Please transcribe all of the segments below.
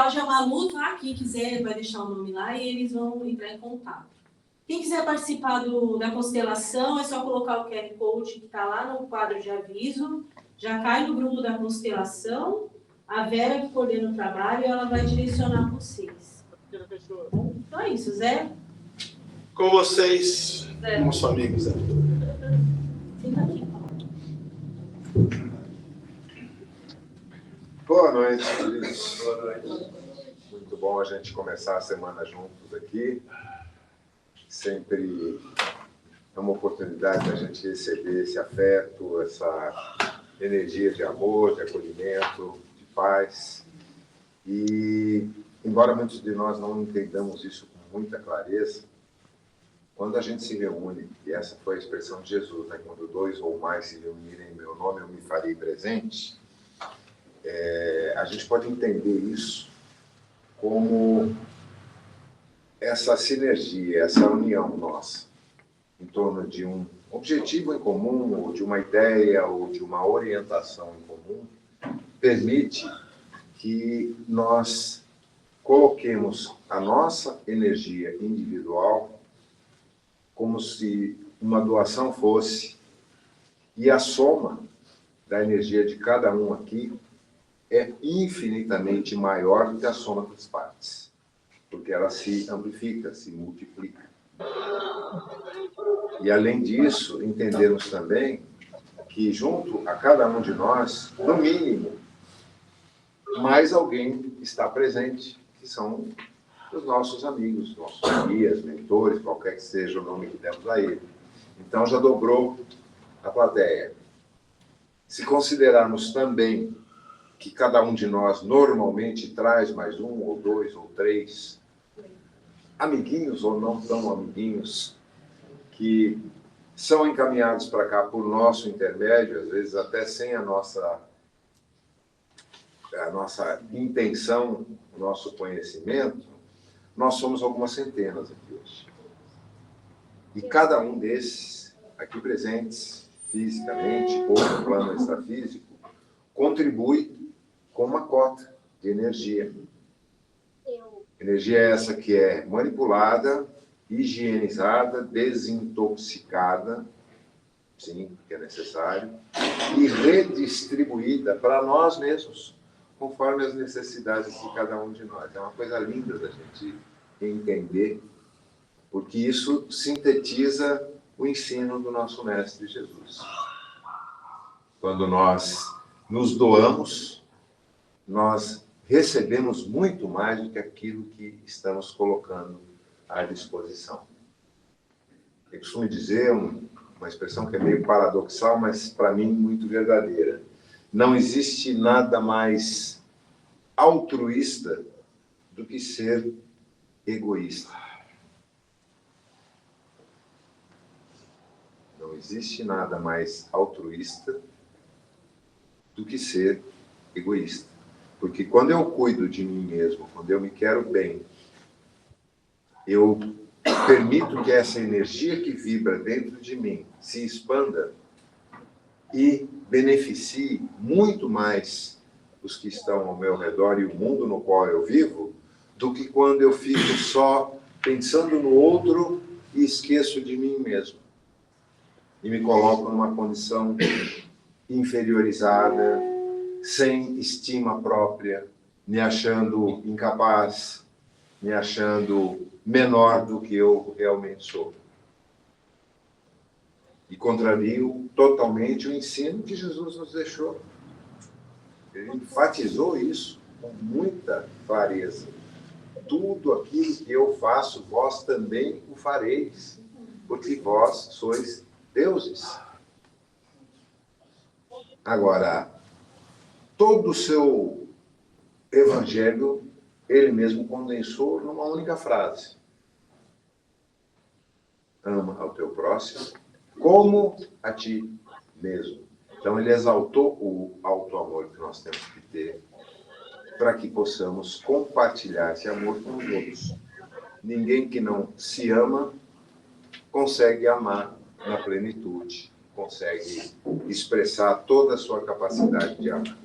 Cláudia Malu tá? Quem quiser vai deixar o nome lá e eles vão entrar em contato. Quem quiser participar da constelação, é só colocar o QR Code que está lá no quadro de aviso, já cai no grupo da constelação, a Vera que coordena o trabalho, ela vai direcionar vocês. Então é isso, Zé. Com vocês, nosso amigo Zé. Fica aqui. Boa noite, queridos. Boa noite. Muito bom a gente começar a semana juntos aqui. Sempre é uma oportunidade da gente receber esse afeto, essa energia de amor, de acolhimento, de paz. E, embora muitos de nós não entendamos isso com muita clareza, quando a gente se reúne, e essa foi a expressão de Jesus, né? Quando dois ou mais se reunirem em meu nome, eu me farei presente. A gente pode entender isso como essa sinergia, essa união nossa, em torno de um objetivo em comum, ou de uma ideia, ou de uma orientação em comum, permite que nós coloquemos a nossa energia individual como se uma doação fosse, e a soma da energia de cada um aqui é infinitamente maior do que a soma das partes, porque ela se amplifica, se multiplica. E, além disso, entendemos também que, junto a cada um de nós, no mínimo, mais alguém está presente, que são os nossos amigos, nossos guias, mentores, qualquer que seja o nome que demos a ele. Então, já dobrou a plateia. Se considerarmos também que cada um de nós normalmente traz mais um, ou dois, ou três amiguinhos ou não tão amiguinhos, que são encaminhados para cá por nosso intermédio, às vezes até sem a nossa intenção, o nosso conhecimento, nós somos algumas centenas aqui hoje. E cada um desses, aqui presentes, fisicamente ou no plano extrafísico, contribui com uma cota de energia. Energia essa que é manipulada, higienizada, desintoxicada, sim, que é necessário, e redistribuída para nós mesmos, conforme as necessidades de cada um de nós. É uma coisa linda da gente entender, porque isso sintetiza o ensino do nosso Mestre Jesus. Quando nós nos doamos, nós recebemos muito mais do que aquilo que estamos colocando à disposição. Eu costumo dizer uma expressão que é meio paradoxal, mas para mim muito verdadeira. Não existe nada mais altruísta do que ser egoísta. Não existe nada mais altruísta do que ser egoísta. Porque quando eu cuido de mim mesmo, quando eu me quero bem, eu permito que essa energia que vibra dentro de mim se expanda e beneficie muito mais os que estão ao meu redor e o mundo no qual eu vivo, do que quando eu fico só pensando no outro e esqueço de mim mesmo. E me coloco numa condição inferiorizada, sem estima própria, me achando incapaz, me achando menor do que eu realmente sou. E contrario totalmente o ensino que Jesus nos deixou. Ele enfatizou isso com muita clareza. Tudo aquilo que eu faço, vós também o fareis, porque vós sois deuses. Agora, todo o seu evangelho, ele mesmo condensou numa única frase. Ama ao teu próximo como a ti mesmo. Então, ele exaltou o auto-amor que nós temos que ter para que possamos compartilhar esse amor com os outros. Ninguém que não se ama consegue amar na plenitude, consegue expressar toda a sua capacidade de amar.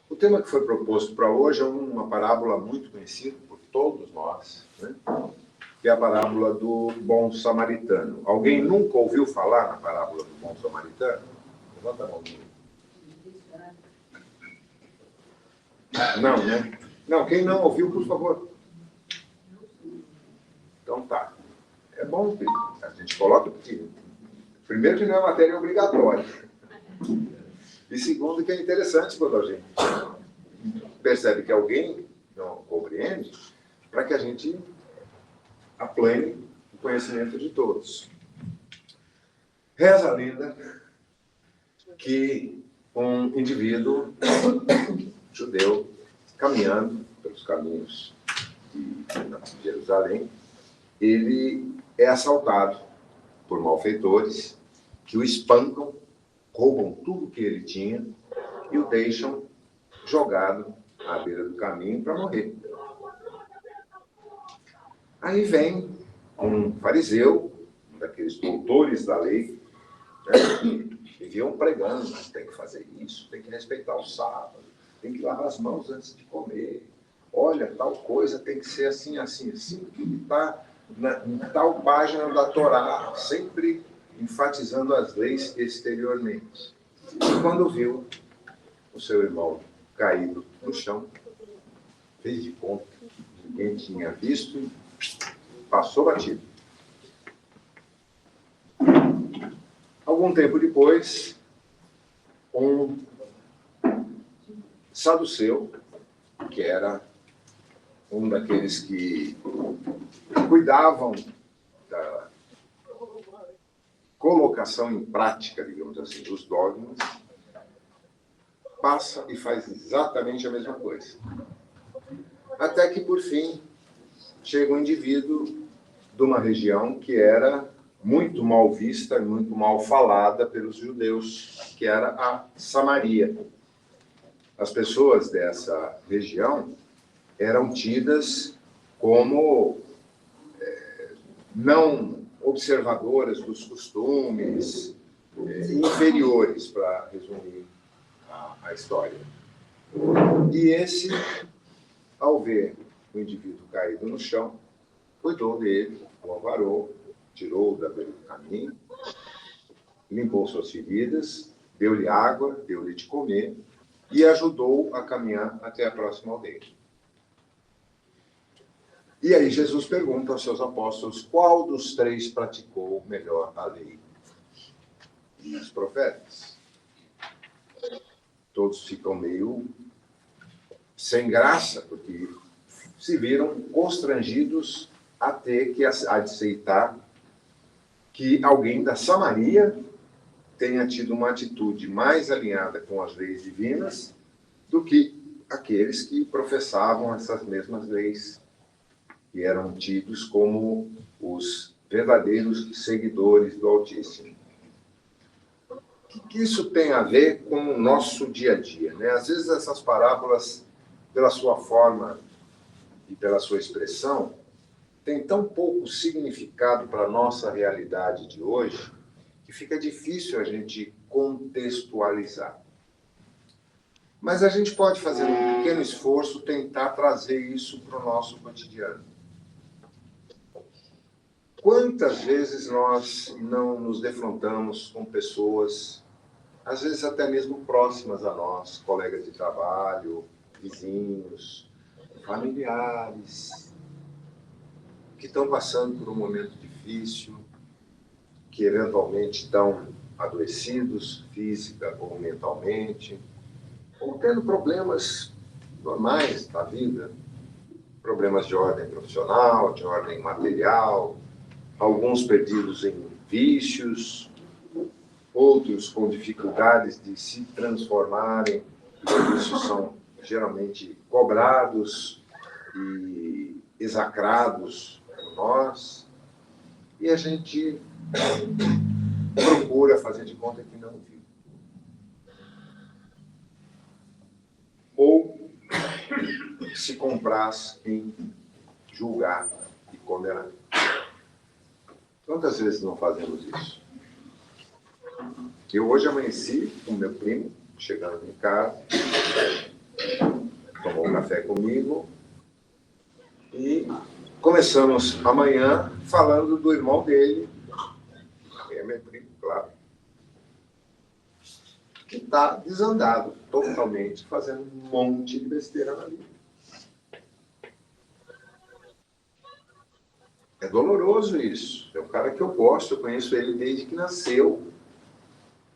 O tema que foi proposto para hoje é uma parábola muito conhecida por todos nós, né? Que é a parábola do bom samaritano. Alguém nunca ouviu falar na parábola do bom samaritano? Levanta a mão. Não, né? Não, quem não ouviu, por favor. Então tá. É bom que a gente coloca, porque primeiro que não é matéria obrigatória. E segundo que é interessante quando a gente percebe que alguém não compreende, para que a gente aplane o conhecimento de todos. Reza a lenda que um indivíduo judeu, caminhando pelos caminhos de Jerusalém, ele é assaltado por malfeitores que o espancam, roubam tudo que ele tinha e o deixam jogado à beira do caminho para morrer. Aí vem um fariseu, um daqueles doutores da lei, né, e viam pregando, mas tem que fazer isso, tem que respeitar o sábado, tem que lavar as mãos antes de comer. Olha, tal coisa tem que ser assim, assim, assim, que está em tal página da Torá, sempre enfatizando as leis exteriormente. E quando viu o seu irmão caído no chão, fez de conta que ninguém tinha visto e passou batido. Algum tempo depois, um saduceu, que era um daqueles que cuidavam da colocação em prática, digamos assim, dos dogmas, passa e faz exatamente a mesma coisa. Até que, por fim, chega um indivíduo de uma região que era muito mal vista e muito mal falada pelos judeus, que era a Samaria. As pessoas dessa região eram tidas como não observadoras dos costumes, inferiores, para resumir a história. E esse, ao ver o indivíduo caído no chão, cuidou dele, o avarou, tirou-o da beira do caminho, limpou suas feridas, deu-lhe água, deu-lhe de comer e ajudou a caminhar até a próxima aldeia. E aí Jesus pergunta aos seus apóstolos qual dos três praticou melhor a lei e os profetas. Todos ficam meio sem graça, porque se viram constrangidos a ter que aceitar que alguém da Samaria tenha tido uma atitude mais alinhada com as leis divinas do que aqueles que professavam essas mesmas leis e eram tidos como os verdadeiros seguidores do Altíssimo. O que isso tem a ver com o nosso dia a dia, né? Às vezes essas parábolas, pela sua forma e pela sua expressão, têm tão pouco significado para a nossa realidade de hoje que fica difícil a gente contextualizar. Mas a gente pode fazer um pequeno esforço, tentar trazer isso para o nosso cotidiano. Quantas vezes nós não nos defrontamos com pessoas, às vezes até mesmo próximas a nós, colegas de trabalho, vizinhos, familiares, que estão passando por um momento difícil, que eventualmente estão adoecidos, física ou mentalmente, ou tendo problemas normais da vida, problemas de ordem profissional, de ordem material, alguns perdidos em vícios, outros com dificuldades de se transformarem, por isso são geralmente cobrados e execrados por nós, e a gente procura fazer de conta que não viu. Ou se compraz em julgar e condenar. Quantas vezes não fazemos isso? Eu hoje amanheci com meu primo, chegando em casa, tomou um café comigo e começamos amanhã falando do irmão dele, que é meu primo, claro, que está desandado totalmente, fazendo um monte de besteira na vida. É doloroso isso. É um cara que eu gosto, eu conheço ele desde que nasceu.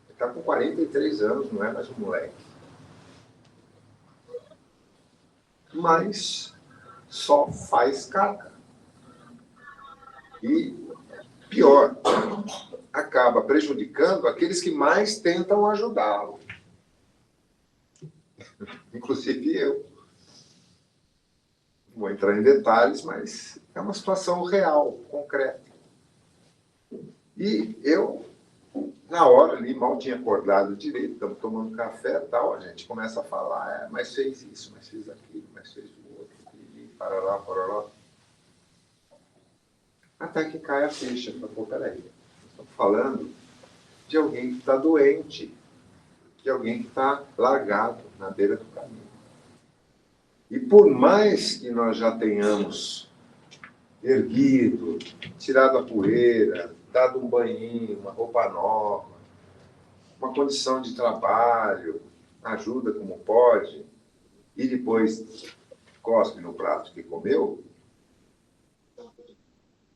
Ele está com 43 anos, não é mais um moleque. Mas só faz caca. E, pior, acaba prejudicando aqueles que mais tentam ajudá-lo. Inclusive eu. Não vou entrar em detalhes, mas é uma situação real, concreta. E eu, na hora ali, mal tinha acordado direito, estamos tomando café e tal, a gente começa a falar, mas fez isso, mas fez aquilo, mas fez o outro, e parará, parará. Até que cai a ficha. Pô, peraí, estamos falando de alguém que está doente, de alguém que está largado na beira do caminho. E por mais que nós já tenhamos erguido, tirado a poeira, dado um banhinho, uma roupa nova, uma condição de trabalho, ajuda como pode, e depois cospe no prato que comeu,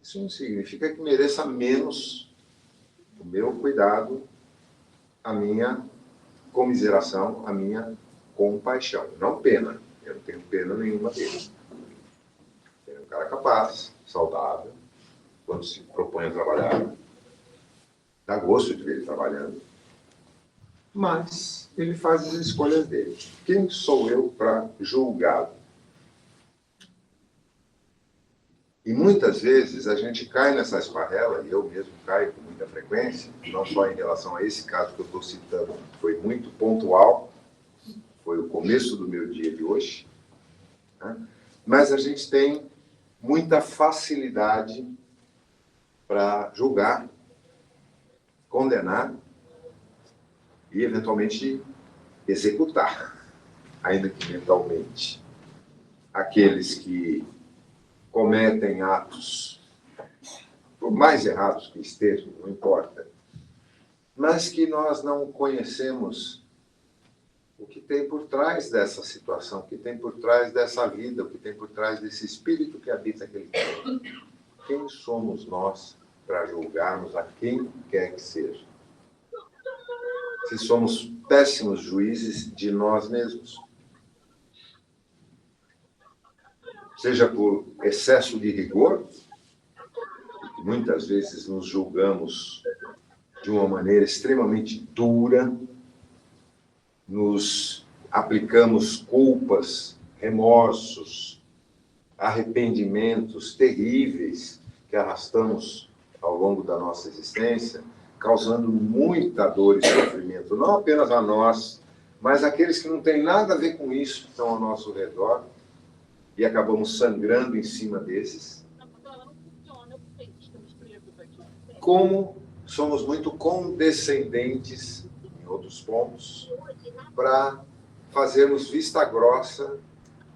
isso não significa que mereça menos o meu cuidado, a minha comiseração, a minha compaixão. Não pena. Eu não tenho pena nenhuma dele. Ele é um cara capaz, saudável, quando se propõe a trabalhar. Dá gosto de ver ele trabalhando. Mas ele faz as escolhas dele. Quem sou eu para julgá-lo? E muitas vezes a gente cai nessa esparrela, e eu mesmo caio com muita frequência, não só em relação a esse caso que eu estou citando, foi muito pontual, foi o começo do meu dia de hoje, né? Mas a gente tem muita facilidade para julgar, condenar e, eventualmente, executar, ainda que mentalmente, aqueles que cometem atos, por mais errados que estejam, não importa, mas que nós não conhecemos o que tem por trás dessa situação, o que tem por trás dessa vida, o que tem por trás desse espírito que habita aquele corpo. Quem somos nós para julgarmos a quem quer que seja? Se somos péssimos juízes de nós mesmos. Seja por excesso de rigor, muitas vezes nos julgamos de uma maneira extremamente dura, nos aplicamos culpas, remorsos, arrependimentos terríveis que arrastamos ao longo da nossa existência, causando muita dor e sofrimento, não apenas a nós, mas aqueles que não têm nada a ver com isso, que estão ao nosso redor, e acabamos sangrando em cima desses. Como somos muito condescendentes em outros pontos, para fazermos vista grossa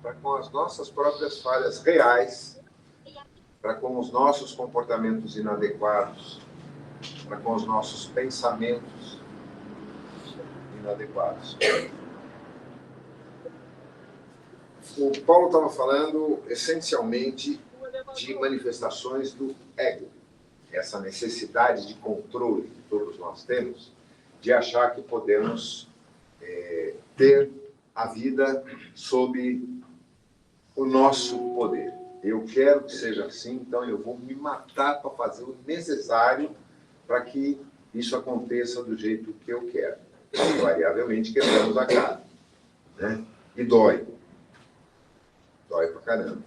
para com as nossas próprias falhas reais, para com os nossos comportamentos inadequados, para com os nossos pensamentos inadequados. O Paulo estava falando essencialmente de manifestações do ego, essa necessidade de controle que todos nós temos, de achar que podemos ter a vida sob o nosso poder. Eu quero que seja assim, então eu vou me matar para fazer o necessário para que isso aconteça do jeito que eu quero. Invariavelmente quebramos a cara, né? E dói. Dói pra caramba.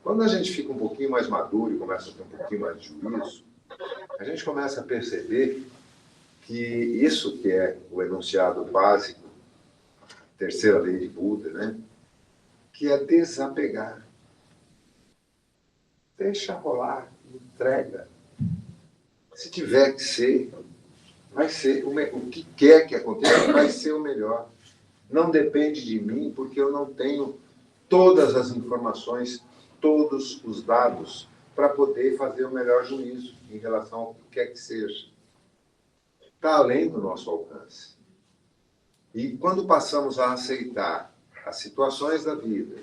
Quando a gente fica um pouquinho mais maduro e começa a ter um pouquinho mais de juízo, a gente começa a perceber que isso que é o enunciado básico, terceira lei de Buda, né? Que é desapegar. Deixa rolar, entrega. Se tiver que ser, vai ser o que quer que aconteça, vai ser o melhor. não depende de mim, porque eu não tenho todas as informações, todos os dados, para poder fazer o melhor juízo em relação ao que quer que seja. Está além do nosso alcance. E quando passamos a aceitar as situações da vida,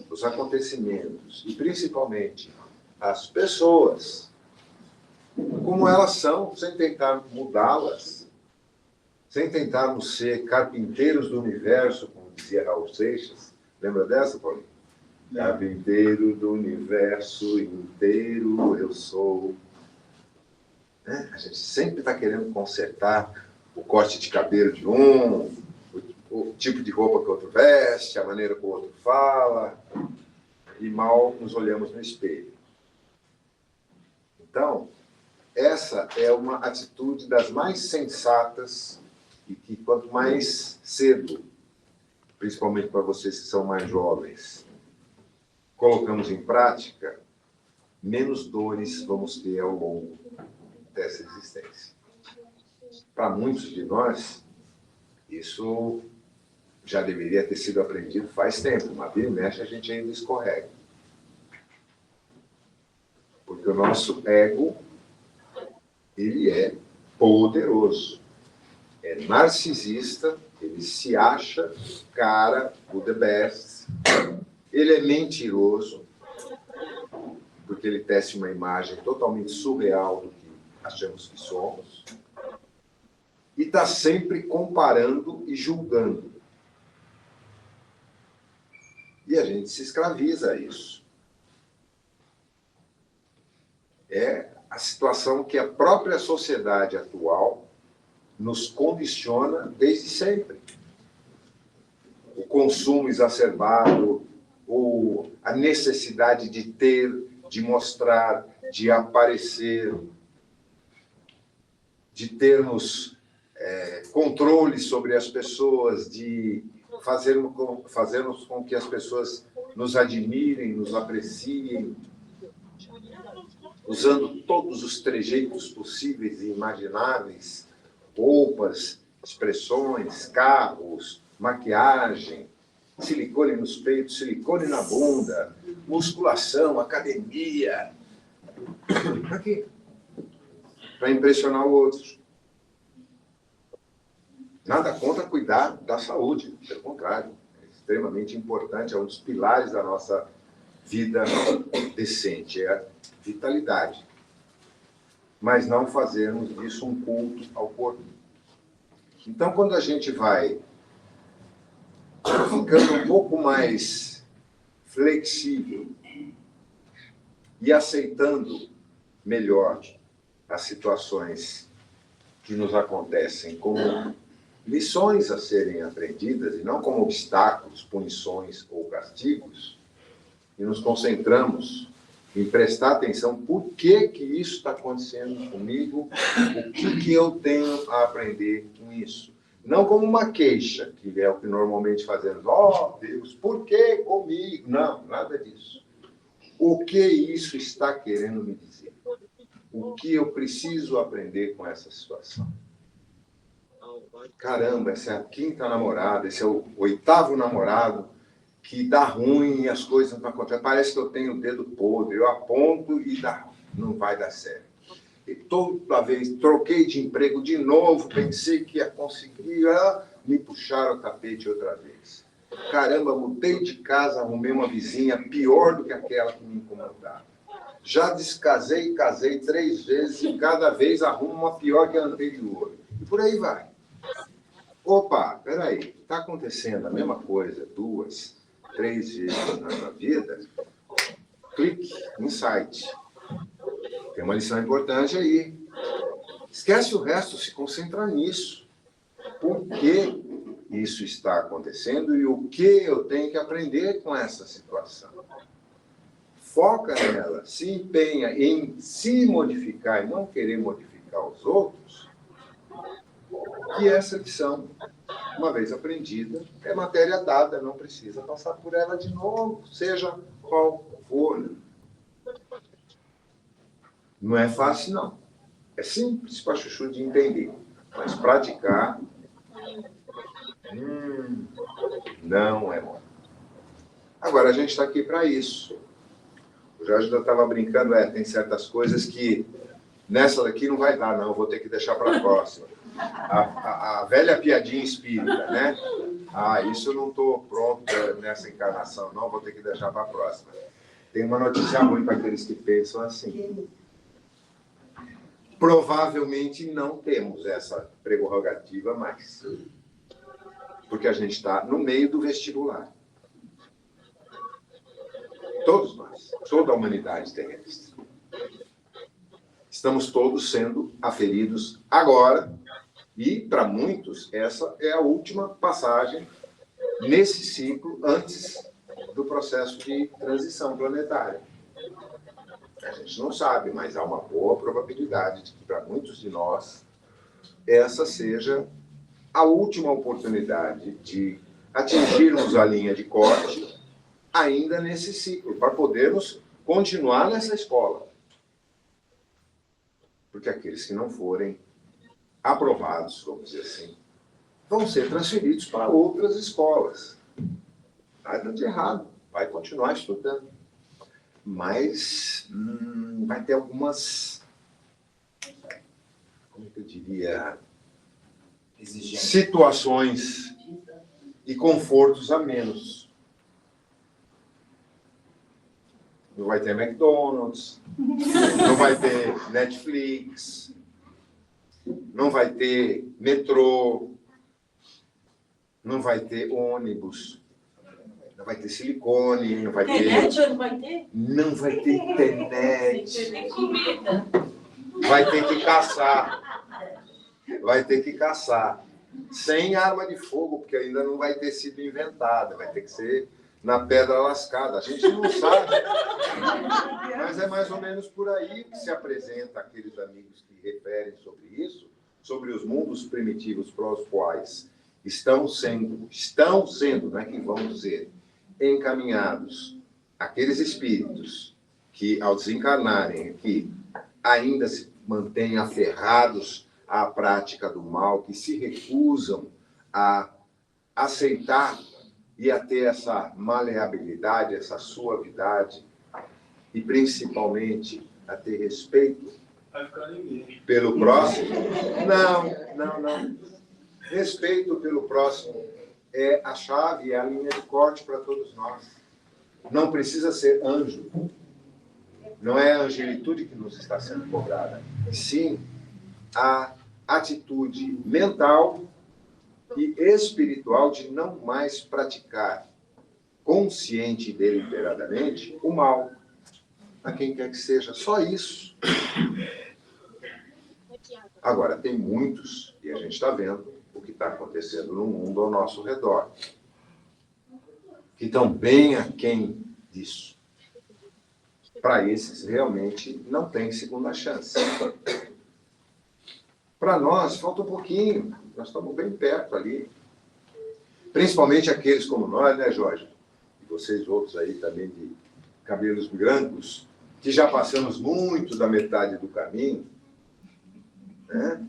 os acontecimentos e, principalmente, as pessoas, como elas são, sem tentar mudá-las, sem tentarmos ser carpinteiros do universo, como dizia Raul Seixas. Lembra dessa, Paulinho? Carpinteiro do universo inteiro eu sou. A gente sempre está querendo consertar o corte de cabelo de um, o tipo de roupa que o outro veste, a maneira que o outro fala, e mal nos olhamos no espelho. Então, essa é uma atitude das mais sensatas e que quanto mais cedo, principalmente para vocês que são mais jovens, colocamos em prática, menos dores vamos ter ao longo dessa existência. Para muitos de nós, isso já deveria ter sido aprendido faz tempo, mas vira e mexe a gente ainda escorrega. Porque o nosso ego, ele é poderoso, é narcisista, ele se acha cara, o the best, ele é mentiroso, porque ele tece uma imagem totalmente surreal do que achamos que somos, e está sempre comparando e julgando. E a gente se escraviza a isso. É a situação que a própria sociedade atual nos condiciona desde sempre. O consumo exacerbado, a necessidade de ter, de mostrar, de aparecer, de termos controle sobre as pessoas, de fazermos com que as pessoas nos admirem, nos apreciem, usando todos os trejeitos possíveis e imagináveis, roupas, expressões, carros, maquiagem, silicone nos peitos, silicone na bunda, musculação, academia. Para quê? Para impressionar o outro. Nada contra cuidar da saúde, pelo contrário, é extremamente importante, é um dos pilares da nossa vida decente, é a vitalidade. Mas não fazermos disso um culto ao corpo. Então, quando a gente vai ficando um pouco mais flexível e aceitando melhor as situações que nos acontecem como lições a serem aprendidas e não como obstáculos, punições ou castigos, e nos concentramos em prestar atenção por que isso está acontecendo comigo, o que eu tenho a aprender com isso. Não como uma queixa, que é o que normalmente fazemos. Oh, Deus, por que comigo? Não, nada disso. O que isso está querendo me dizer? O que eu preciso aprender com essa situação? Caramba, essa é a 5ª namorada, esse é o 8º namorado que dá ruim e as coisas não acontecem. Parece que eu tenho o dedo podre, eu aponto e não vai dar certo. E toda vez troquei de emprego de novo, pensei que ia conseguir, me puxaram o tapete outra vez. Caramba, mudei de casa, arrumei uma vizinha pior do que aquela que me incomodava. Já descasei e casei 3 vezes e cada vez arrumo uma pior que a anterior. E por aí vai. Opa, peraí, está acontecendo a mesma coisa 2, 3 vezes na sua vida? Clique, insight. Tem uma lição importante aí. Esquece o resto, se concentra nisso. Por que isso está acontecendo e o que eu tenho que aprender com essa situação? Foca nela, se empenha em se modificar e não querer modificar os outros, que essa lição, uma vez aprendida, é matéria dada, não precisa passar por ela de novo, seja qual for. Não é fácil, não. É simples para chuchu de entender, mas praticar Não é bom. Agora, a gente está aqui para isso. O Jorge ainda estava brincando, tem certas coisas que nessa daqui não vai dar, não, vou ter que deixar para a próxima. A velha piadinha espírita, né? Isso eu não estou pronto nessa encarnação, não, vou ter que deixar para a próxima. Tem uma notícia ruim para aqueles que pensam assim. Provavelmente não temos essa prerrogativa mais. Porque a gente está no meio do vestibular. Todos nós, toda a humanidade terrestre. Estamos todos sendo aferidos agora, e para muitos essa é a última passagem nesse ciclo antes do processo de transição planetária. A gente não sabe, mas há uma boa probabilidade de que para muitos de nós essa seja a última oportunidade de atingirmos a linha de corte ainda nesse ciclo, para podermos continuar nessa escola. Porque aqueles que não forem aprovados, vamos dizer assim, vão ser transferidos para outras escolas. Nada de errado, vai continuar estudando. Mas vai ter algumas, como que eu diria, situações e confortos a menos. Não vai ter McDonald's, não vai ter Netflix, não vai ter metrô, não vai ter ônibus, não vai ter silicone, não vai ter... Internet não vai ter? Não vai ter internet. Tem comida. Vai ter que caçar. Vai ter que caçar. Sem arma de fogo, porque ainda não vai ter sido inventada. Vai ter que ser na pedra lascada. A gente não sabe. Mas é mais ou menos por aí que se apresenta aqueles amigos que referem sobre isso, sobre os mundos primitivos para os quais estão sendo, não é que vão dizer, encaminhados aqueles espíritos que, ao desencarnarem aqui, ainda se mantêm aferrados à prática do mal, que se recusam a aceitar e a ter essa maleabilidade, essa suavidade, e principalmente a ter respeito pelo próximo. Não. Respeito pelo próximo é a chave, é a linha de corte para todos nós. Não precisa ser anjo. Não é a angelitude que nos está sendo cobrada. Sim, a atitude mental e espiritual de não mais praticar consciente e deliberadamente o mal a quem quer que seja. Só isso. Agora, tem muitos, e a gente está vendo o que está acontecendo no mundo ao nosso redor, que estão bem aquém disso. Para esses, realmente, não tem segunda chance. Para nós, falta um pouquinho. Nós estamos bem perto ali. Principalmente aqueles como nós, né, Jorge? E vocês outros aí também de cabelos brancos, que já passamos muito da metade do caminho, né?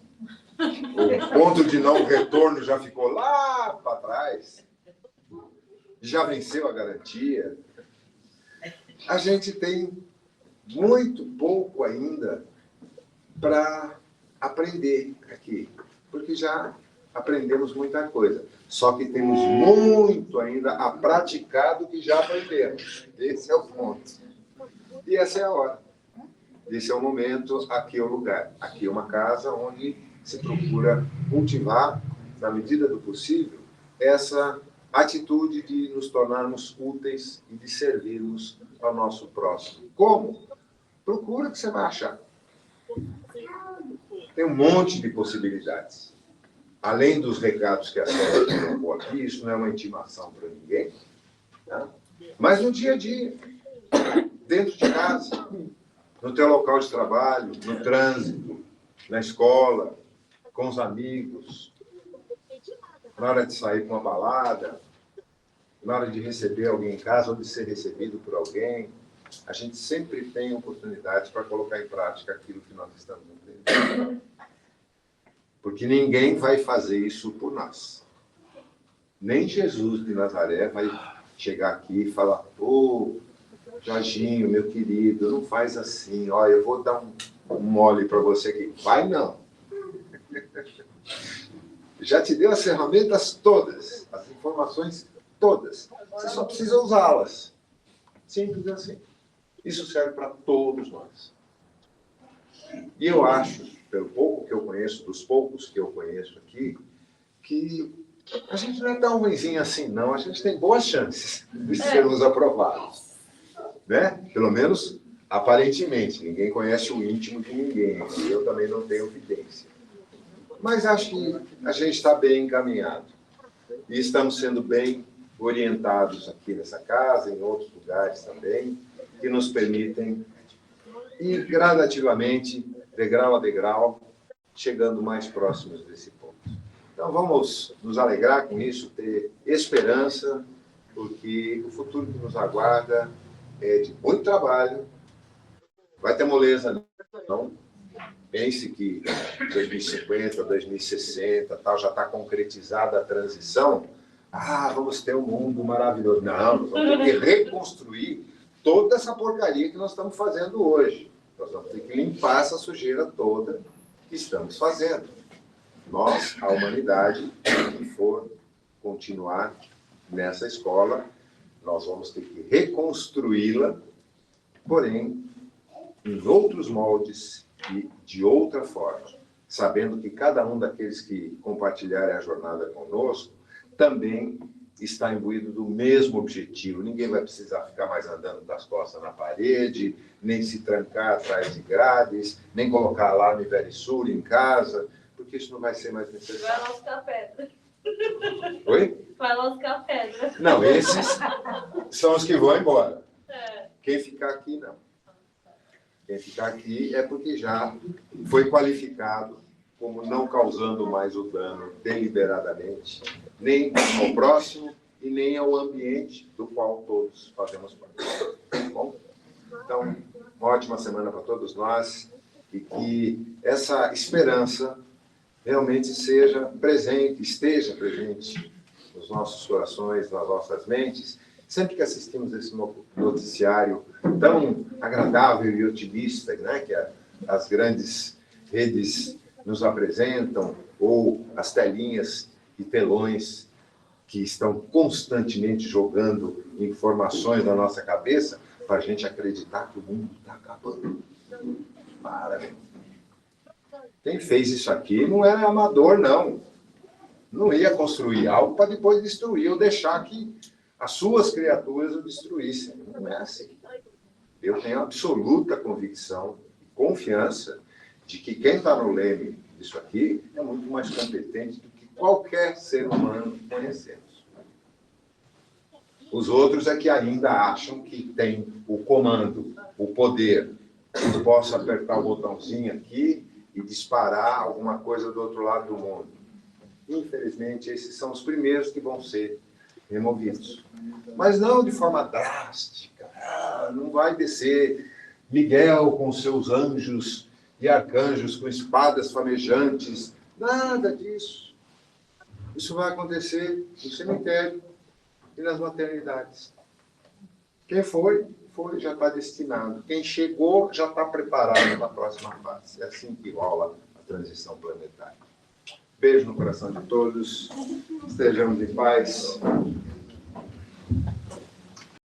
O ponto de não retorno já ficou lá para trás. Já venceu a garantia. A gente tem muito pouco ainda para aprender aqui, porque já aprendemos muita coisa. Só que temos muito ainda a praticar do que já aprendemos. Esse é o ponto. E essa é a hora. Esse é o momento, aqui é o lugar. Aqui é uma casa onde se procura cultivar, na medida do possível, essa atitude de nos tornarmos úteis e de servirmos ao nosso próximo. Como? Procura que você vai achar. Tem um monte de possibilidades. Além dos recados que a Sérgio colocou aqui, isso não é uma intimação para ninguém, tá? Mas no dia a dia, dentro de casa, no teu local de trabalho, no trânsito, na escola, com os amigos, na hora de sair para uma balada, na hora de receber alguém em casa ou de ser recebido por alguém, a gente sempre tem oportunidades para colocar em prática aquilo que nós estamos aprendendo. Porque ninguém vai fazer isso por nós. Nem Jesus de Nazaré vai chegar aqui e falar: ô, Jorginho, meu querido, não faz assim, ó, eu vou dar um mole para você aqui. Vai não. Já te deu as ferramentas todas, as informações todas. Você só precisa usá-las. Simples assim. Isso serve para todos nós. E eu acho, pelo pouco que eu conheço, dos poucos que eu conheço aqui, que a gente não é tão ruimzinho assim, não. A gente tem boas chances de sermos aprovados. Né? Pelo menos, aparentemente. Ninguém conhece o íntimo de ninguém. E eu também não tenho evidência. Mas acho que a gente está bem encaminhado. E estamos sendo bem orientados aqui nessa casa, em outros lugares também, que nos permitem ir gradativamente, degrau a degrau, chegando mais próximos desse ponto. Então, vamos nos alegrar com isso, ter esperança, porque o futuro que nos aguarda é de muito trabalho. Vai ter moleza, não? Pense que 2050, 2060, tal, já está concretizada a transição. Ah, vamos ter um mundo maravilhoso. Não, nós vamos ter que reconstruir toda essa porcaria que nós estamos fazendo hoje. Nós vamos ter que limpar essa sujeira toda que estamos fazendo. Nós, a humanidade, que for continuar nessa escola, nós vamos ter que reconstruí-la, porém, em outros moldes e de outra forma, sabendo que cada um daqueles que compartilharem a jornada conosco também está imbuído do mesmo objetivo. Ninguém vai precisar ficar mais andando com as costas na parede, nem se trancar atrás de grades, nem colocar lá no Iverisur em casa, porque isso não vai ser mais necessário. Vai lascar pedra. Oi? Vai lascar pedra. Não, esses são os que vão embora. É. Quem ficar aqui, não. Quem ficar aqui é porque já foi qualificado como não causando mais o dano deliberadamente, nem ao próximo e nem ao ambiente do qual todos fazemos parte. Tá bom? Então, uma ótima semana para todos nós e que essa esperança realmente seja presente, esteja presente nos nossos corações, nas nossas mentes, sempre que assistimos esse noticiário tão agradável e otimista, né, que as grandes redes nos apresentam, ou as telinhas e telões que estão constantemente jogando informações na nossa cabeça para a gente acreditar que o mundo está acabando. Para, meu. Quem fez isso aqui não era amador, não. Não ia construir algo para depois destruir ou deixar que as suas criaturas o destruíssem. Não é assim. Eu tenho absoluta convicção e confiança de que quem está no leme disso aqui é muito mais competente do que qualquer ser humano que conhecemos. Os outros é que ainda acham que tem o comando, o poder. Eu posso apertar o botãozinho aqui e disparar alguma coisa do outro lado do mundo. Infelizmente, esses são os primeiros que vão ser removidos. Mas não de forma drástica. Não vai descer Miguel com seus anjos e arcanjos com espadas flamejantes. Nada disso. Isso vai acontecer no cemitério e nas maternidades. Quem foi, já está destinado. Quem chegou, já está preparado para a próxima fase. É assim que rola a transição planetária. Beijo no coração de todos. Estejamos em paz.